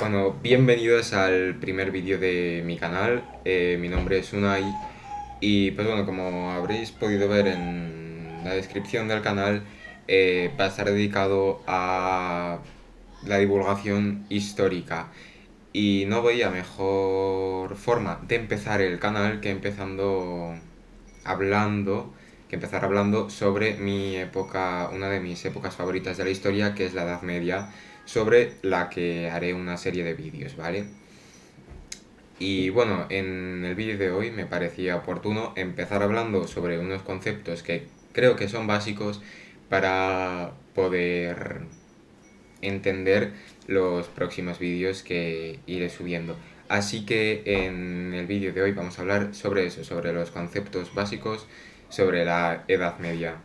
Bueno, bienvenidos al primer vídeo de mi canal. Mi nombre es Unai y pues bueno, como habréis podido ver en la descripción del canal, va a estar dedicado a la divulgación histórica. Y no veía mejor forma de empezar el canal hablando, que empezar hablando sobre mi época, una de mis épocas favoritas de la historia, que es la Edad Media, sobre la que haré una serie de vídeos, ¿vale? Y bueno, en el vídeo de hoy me parecía oportuno empezar hablando sobre unos conceptos que creo que son básicos para poder entender los próximos vídeos que iré subiendo. Así que en el vídeo de hoy vamos a hablar sobre eso, sobre los conceptos básicos sobre la Edad Media.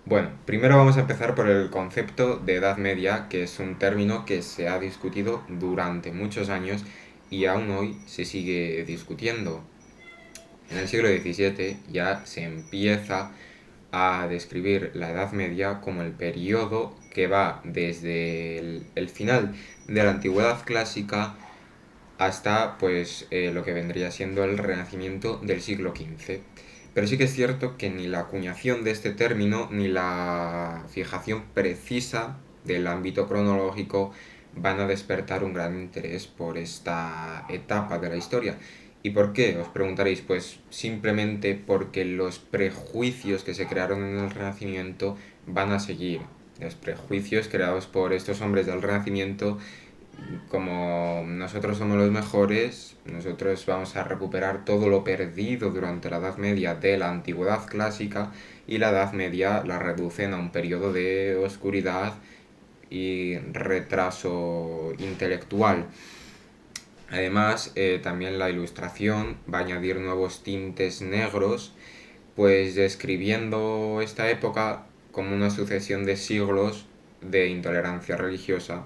Bueno, primero vamos a empezar por el concepto de Edad Media, que es un término que se ha discutido durante muchos años y aún hoy se sigue discutiendo. En el siglo XVII ya se empieza a describir la Edad Media como el periodo que va desde el final de la Antigüedad clásica hasta lo que vendría siendo el Renacimiento del siglo XV. Pero sí que es cierto que ni la acuñación de este término ni la fijación precisa del ámbito cronológico van a despertar un gran interés por esta etapa de la historia. ¿Y por qué? Os preguntaréis, pues simplemente porque los prejuicios que se crearon en el Renacimiento van a seguir. Los prejuicios creados por estos hombres del Renacimiento, como nosotros somos los mejores, nosotros vamos a recuperar todo lo perdido durante la Edad Media de la Antigüedad clásica, y la Edad Media la reducen a un periodo de oscuridad y retraso intelectual. Además, también la Ilustración va a añadir nuevos tintes negros, pues describiendo esta época como una sucesión de siglos de intolerancia religiosa,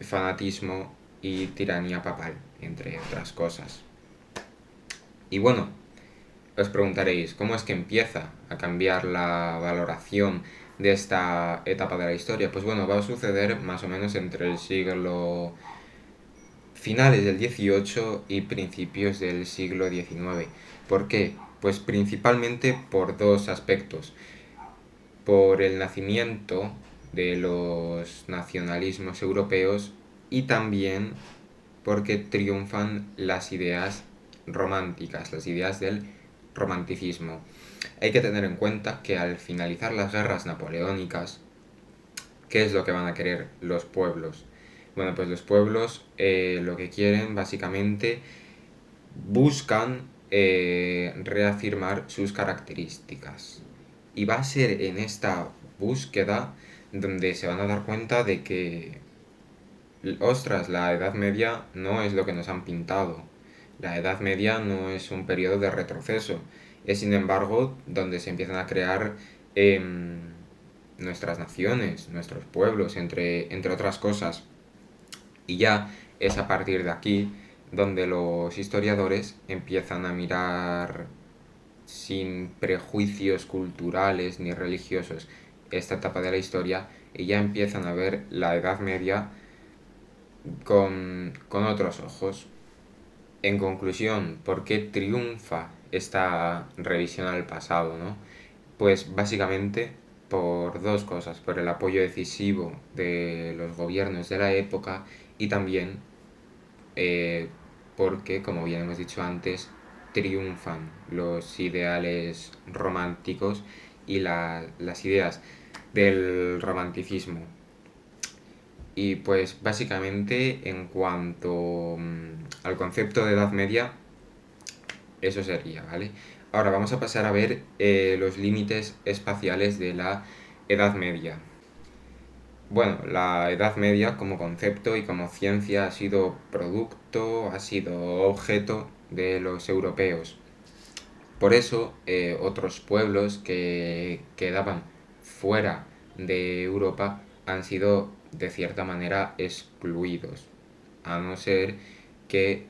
fanatismo y tiranía papal, entre otras cosas. Y bueno, os preguntaréis, ¿cómo es que empieza a cambiar la valoración de esta etapa de la historia? Pues bueno, va a suceder más o menos entre el siglo finales del XVIII y principios del siglo XIX. ¿Por qué? Pues principalmente por dos aspectos. Por el nacimiento de los nacionalismos europeos y también porque triunfan las ideas románticas, las ideas del romanticismo. Hay que tener en cuenta que al finalizar las guerras napoleónicas, ¿qué es lo que van a querer los pueblos? Bueno, pues los pueblos lo que quieren básicamente buscan reafirmar sus características. Y va a ser en esta búsqueda donde se van a dar cuenta de que, ostras, la Edad Media no es lo que nos han pintado. La Edad Media no es un periodo de retroceso. Es, sin embargo, donde se empiezan a crear nuestras naciones, nuestros pueblos, entre otras cosas. Y ya es a partir de aquí donde los historiadores empiezan a mirar sin prejuicios culturales ni religiosos esta etapa de la historia, y ya empiezan a ver la Edad Media con otros ojos. En conclusión, ¿por qué triunfa esta revisión al pasado, no? Pues básicamente por dos cosas: por el apoyo decisivo de los gobiernos de la época y también eh, porque, como bien hemos dicho antes, triunfan los ideales románticos y las ideas del romanticismo. Y pues básicamente en cuanto al concepto de Edad Media, eso sería, ¿vale? Ahora vamos a pasar a ver los límites espaciales de la Edad Media. Bueno, la Edad Media como concepto y como ciencia ha sido producto, ha sido objeto de los europeos. Por eso, otros pueblos que quedaban fuera de Europa han sido de cierta manera excluidos, a no ser que,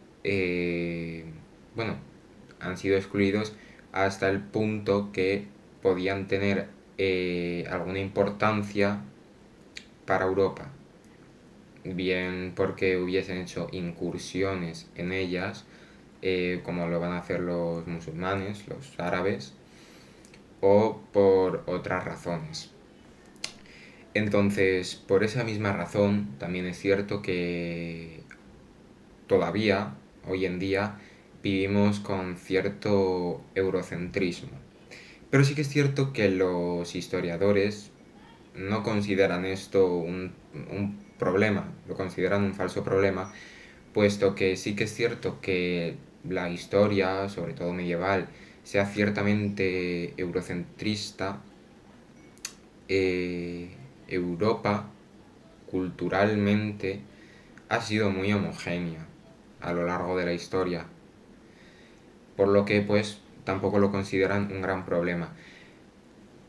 bueno, han sido excluidos hasta el punto que podían tener alguna importancia para Europa, bien porque hubiesen hecho incursiones en ellas, como lo van a hacer los musulmanes, los árabes, o por otras razones. Entonces, por esa misma razón, también es cierto que todavía, hoy en día, vivimos con cierto eurocentrismo. Pero sí que es cierto que los historiadores no consideran esto un problema, lo consideran un falso problema, puesto que sí que es cierto que la historia, sobre todo medieval, sea ciertamente eurocentrista. Europa culturalmente ha sido muy homogénea a lo largo de la historia, por lo que pues tampoco lo consideran un gran problema.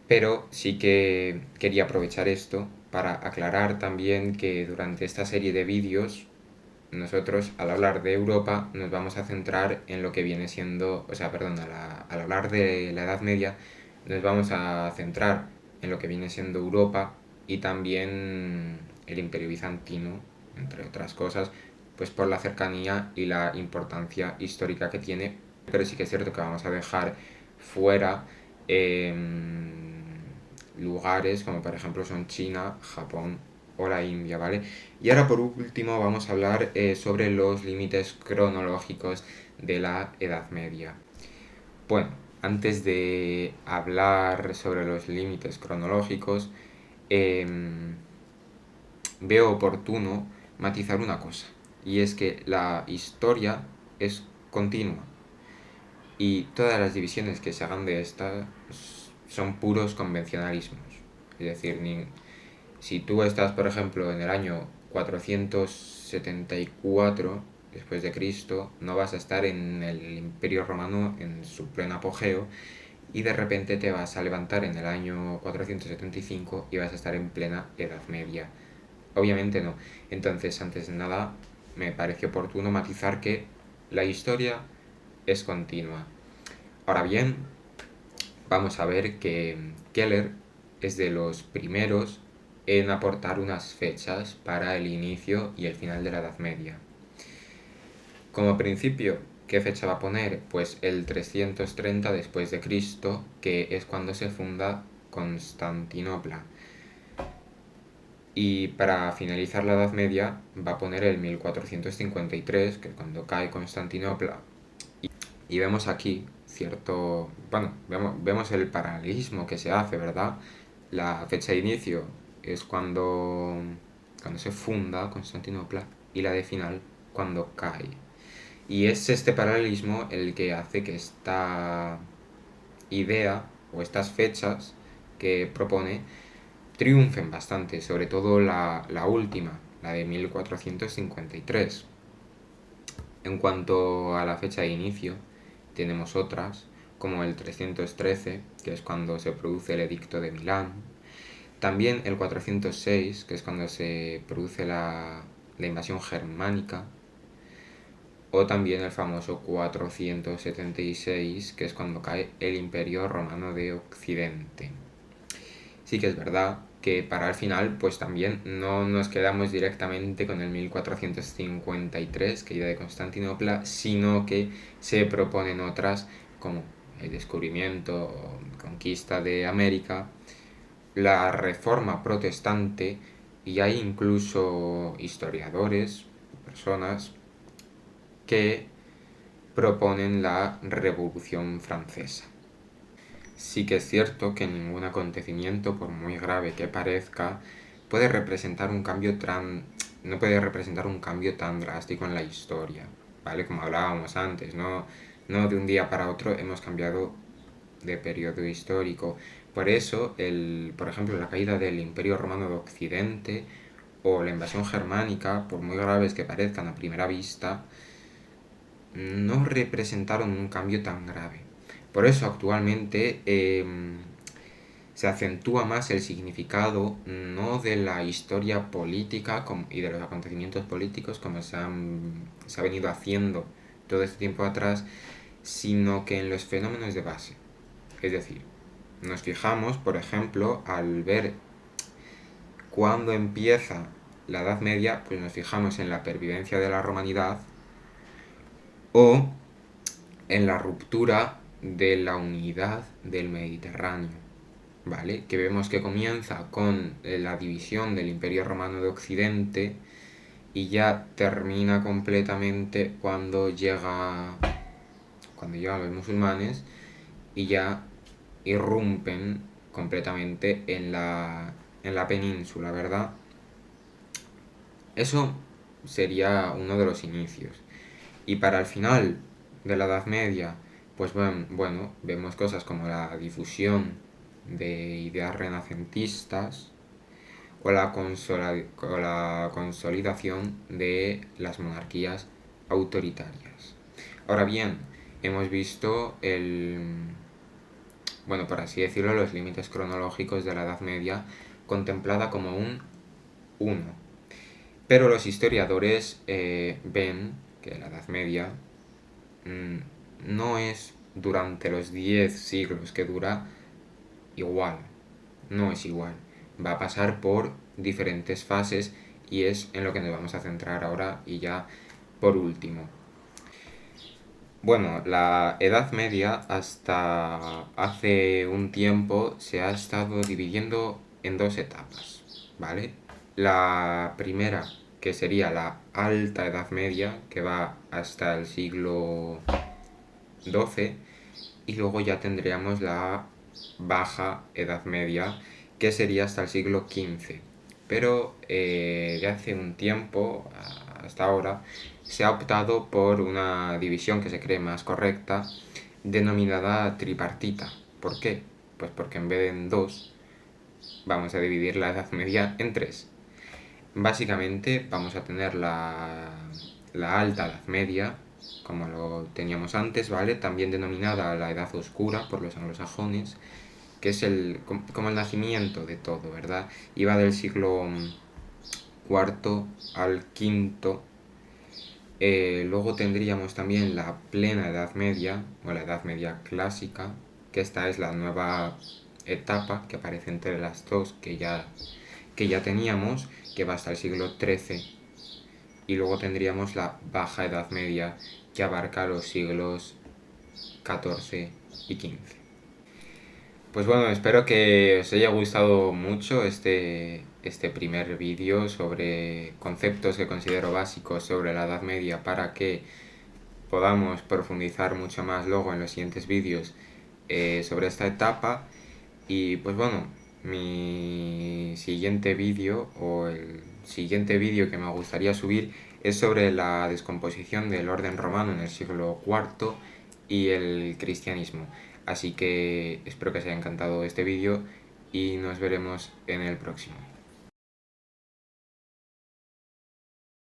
Pero sí que quería aprovechar esto para aclarar también que durante esta serie de vídeos nosotros al hablar de Europa nos vamos a centrar en lo que viene siendo, o sea, perdón, al hablar de la Edad Media nos vamos a centrar en lo que viene siendo Europa y también el Imperio Bizantino, entre otras cosas, pues por la cercanía y la importancia histórica que tiene. Pero sí que es cierto que vamos a dejar fuera eh, lugares como por ejemplo son China, Japón o la India, ¿vale? Y ahora por último vamos a hablar sobre los límites cronológicos de la Edad Media. Bueno, antes de hablar sobre los límites cronológicos, eh, veo oportuno matizar una cosa, y es que la historia es continua y todas las divisiones que se hagan de esta son puros convencionalismos. Es decir, si tú estás, por ejemplo, en el año 474 después de Cristo, no vas a estar en el Imperio Romano en su pleno apogeo y de repente te vas a levantar en el año 475 y vas a estar en plena Edad Media. Obviamente no. Entonces, antes de nada, me parece oportuno matizar que la historia es continua. Ahora bien, vamos a ver que Keller es de los primeros en aportar unas fechas para el inicio y el final de la Edad Media. Como principio, ¿qué fecha va a poner? Pues el 330 después de Cristo, que es cuando se funda Constantinopla. Y para finalizar la Edad Media va a poner el 1453, que es cuando cae Constantinopla. Y vemos aquí cierto, bueno, vemos el paralelismo que se hace, ¿verdad? La fecha de inicio es cuando se funda Constantinopla y la de final cuando cae. Y es este paralelismo el que hace que esta idea o estas fechas que propone triunfen bastante, sobre todo la última, la de 1453. En cuanto a la fecha de inicio, tenemos otras, como el 313, que es cuando se produce el Edicto de Milán, también el 406, que es cuando se produce la invasión germánica, o también el famoso 476, que es cuando cae el Imperio Romano de Occidente. Sí que es verdad que para el final pues también no nos quedamos directamente con el 1453, que iba de Constantinopla, sino que se proponen otras como el descubrimiento o conquista de América, la reforma protestante, y hay incluso historiadores, personas que proponen la Revolución Francesa. Sí que es cierto que ningún acontecimiento, por muy grave que parezca, puede representar un cambio no puede representar un cambio tan drástico en la historia, ¿vale? Como hablábamos antes, no de un día para otro hemos cambiado de periodo histórico. Por eso, por ejemplo, la caída del Imperio Romano de Occidente o la invasión germánica, por muy graves que parezcan a primera vista, no representaron un cambio tan grave. Por eso actualmente se acentúa más el significado no de la historia política y de los acontecimientos políticos como se ha venido haciendo todo este tiempo atrás, sino que en los fenómenos de base. Es decir, nos fijamos, por ejemplo, al ver cuándo empieza la Edad Media, pues nos fijamos en la pervivencia de la romanidad o en la ruptura de la unidad del Mediterráneo, ¿vale? Que vemos que comienza con la división del Imperio Romano de Occidente y ya termina completamente cuando llegan los musulmanes y ya irrumpen completamente en la península, ¿verdad? Eso sería uno de los inicios. Y para el final de la Edad Media, pues bueno, vemos cosas como la difusión de ideas renacentistas o la consolidación de las monarquías autoritarias. Ahora bien, hemos visto bueno, por así decirlo, los límites cronológicos de la Edad Media contemplada como un 1. Pero los historiadores ven que la Edad Media no es durante los 10 siglos que dura igual, no es igual. Va a pasar por diferentes fases y es en lo que nos vamos a centrar ahora y ya por último. Bueno, la Edad Media hasta hace un tiempo se ha estado dividiendo en dos etapas, ¿vale? La primera, que sería la Alta Edad Media, que va hasta el siglo XII, y luego ya tendríamos la Baja Edad Media, que sería hasta el siglo XV. Pero de hace un tiempo, hasta ahora, se ha optado por una división que se cree más correcta, denominada tripartita. ¿Por qué? Pues porque en vez de en dos, vamos a dividir la Edad Media en tres. Básicamente vamos a tener la Alta Edad Media, como lo teníamos antes, ¿vale? También denominada la Edad Oscura por los anglosajones, que es como el nacimiento de todo, ¿verdad? Iba del siglo IV al V. Luego tendríamos también la plena Edad Media, o la Edad Media clásica, que esta es la nueva etapa que aparece entre las dos que ya teníamos, que va hasta el siglo XIII. Y luego tendríamos la Baja Edad Media, que abarca los siglos XIV y XV. Pues bueno, espero que os haya gustado mucho este primer vídeo sobre conceptos que considero básicos sobre la Edad Media para que podamos profundizar mucho más luego en los siguientes vídeos sobre esta etapa. Y pues bueno, mi siguiente vídeo o el siguiente vídeo que me gustaría subir es sobre la descomposición del orden romano en el siglo IV y el cristianismo. Así que espero que os haya encantado este vídeo y nos veremos en el próximo.